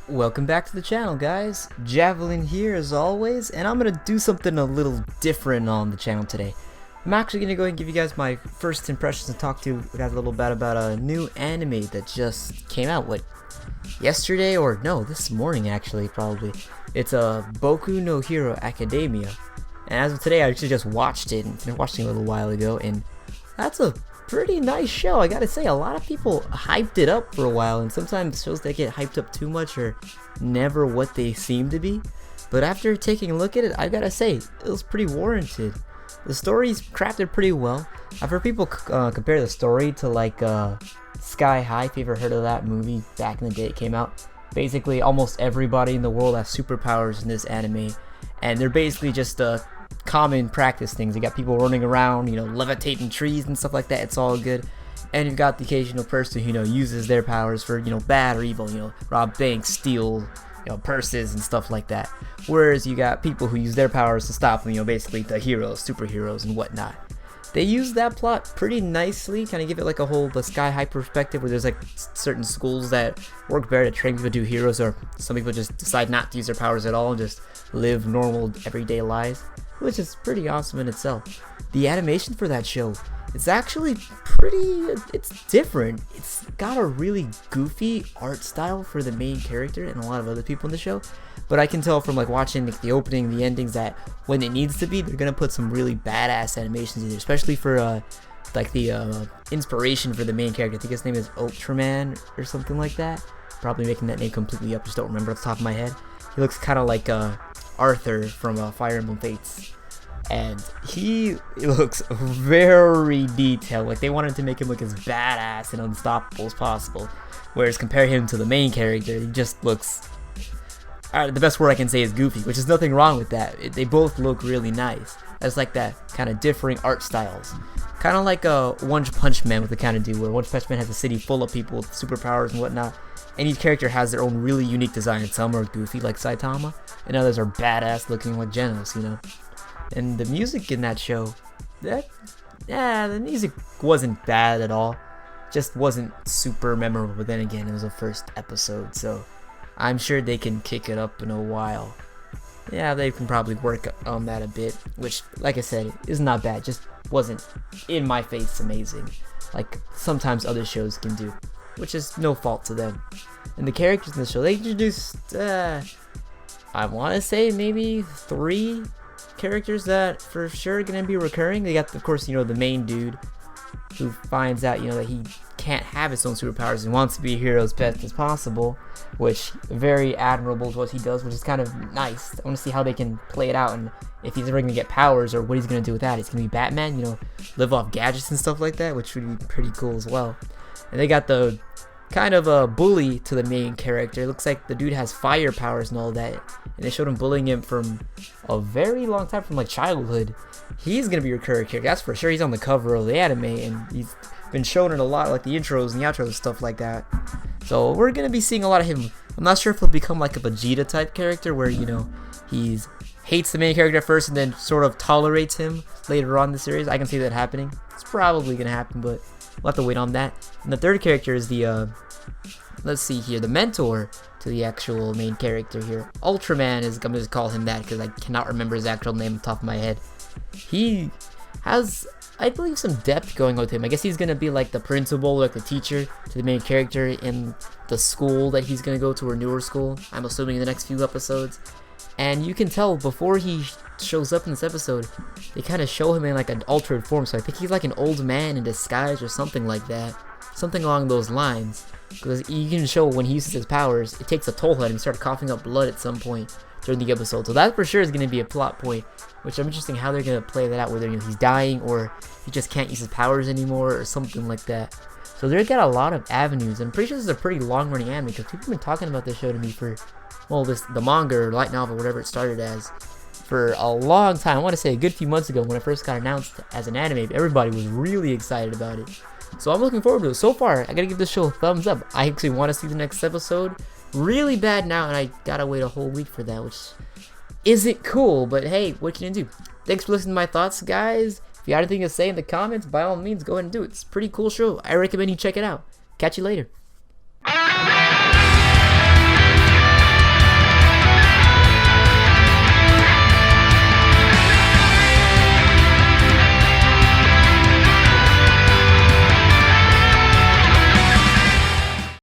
Welcome back to the channel, guys. Javelin here as always, and I'm gonna do something a little different on the channel today. I'm actually gonna go ahead and give you guys my first impressions and talk to you guys a little bit about a new anime that just came out, yesterday, or no, this morning actually, probably. It's a Boku no Hero Academia, and as of today I actually just watched it and finished watching it a little while ago, and that's a pretty nice show. I gotta say, a lot of people hyped it up for a while, and sometimes shows that get hyped up too much are never what they seem to be. But after taking a look at it, I gotta say, it was pretty warranted. The story's crafted pretty well. I've heard people compare the story to Sky High, if you ever heard of that movie back in the day it came out. Basically, almost everybody in the world has superpowers in this anime, and they're basically just common practice things. You got people running around, levitating trees and stuff like that. It's all good. And you've got the occasional person who, uses their powers for, bad or evil, rob banks, steal, purses and stuff like that. Whereas you got people who use their powers to stop them, basically the heroes, superheroes and whatnot. They use that plot pretty nicely, kind of give it like a whole Sky High perspective, where there's like certain schools that work better to train people to do heroes, or some people just decide not to use their powers at all and just live normal everyday lives, which is pretty awesome in itself. The animation for that show, it's actually it's different. It's got a really goofy art style for the main character and a lot of other people in the show, but I can tell from watching the opening, the endings, that when it needs to be, they're gonna put some really badass animations in there, especially for the inspiration for the main character. I think his name is Ultraman or something like that. Probably making that name completely up, just don't remember off the top of my head. He looks kind of like Arthur from Fire Emblem Fates, and he looks very detailed. Like, they wanted to make him look as badass and unstoppable as possible, whereas compare him to the main character, he just looks, the best word I can say is goofy, which is nothing wrong with that. They both look really nice. That's like that kind of differing art styles, kind of like One Punch Man with the kind of do, where One Punch Man has a city full of people with superpowers and whatnot, and each character has their own really unique design. Some are goofy like Saitama, and others are badass looking like Genos, And the music in that show, the music wasn't bad at all. Just wasn't super memorable. But then again, it was the first episode, so I'm sure they can kick it up in a while. Yeah, they can probably work on that a bit, which, like I said, is not bad. Just wasn't in my face amazing, like sometimes other shows can do, which is no fault to them. And the characters in the show, they introduced, I want to say maybe 3 characters that for sure are going to be recurring. They got, of course, the main dude who finds out, that he can't have his own superpowers and wants to be a hero as best as possible, which very admirable is what he does, which is kind of nice. I want to see how they can play it out, and if he's ever going to get powers or what he's going to do with that. He's going to be Batman, live off gadgets and stuff like that, which would be pretty cool as well. And they got the kind of a bully to the main character. It looks like the dude has fire powers and all that, and they showed him bullying him from a very long time, from childhood. He's gonna be your recurring character, that's for sure. He's on the cover of the anime, and he's been shown in a lot, like the intros and the outros and stuff like that. So we're gonna be seeing a lot of him. I'm not sure if he'll become like a Vegeta type character, where he's hates the main character at first and then sort of tolerates him later on in the series. I can see that happening. It's probably gonna happen, but we'll have to wait on that. And the third character is the let's see here, the mentor to the actual main character here. Ultraman is, I'm gonna just call him that because I cannot remember his actual name on the top of my head. He has, I believe, some depth going with him. I guess he's gonna be like the principal, like the teacher to the main character in the school that he's gonna go to, or newer school, I'm assuming, in the next few episodes. And you can tell before he shows up in this episode, they kind of show him in like an altered form, so I think he's like an old man in disguise or something like that, something along those lines, because you can show when he uses his powers, it takes a toll on him. He started coughing up blood at some point during the episode, so that for sure is going to be a plot point, which I'm interested in how they're going to play that out, whether he's dying or he just can't use his powers anymore or something like that. So they've got a lot of avenues. I'm pretty sure this is a pretty long running anime, because people have been talking about this show to me for, well, the manga or light novel, whatever it started as, for a long time. I want to say a good few months ago when it first got announced as an anime. Everybody was really excited about it, so I'm looking forward to it. So far, I gotta give this show a thumbs up. I actually want to see the next episode really bad now, and I gotta wait a whole week for that, which isn't cool, but hey, what can you do? Thanks for listening to my thoughts, guys. If you have anything to say in the comments, by all means, go ahead and do it. It's a pretty cool show. I recommend you check it out. Catch you later.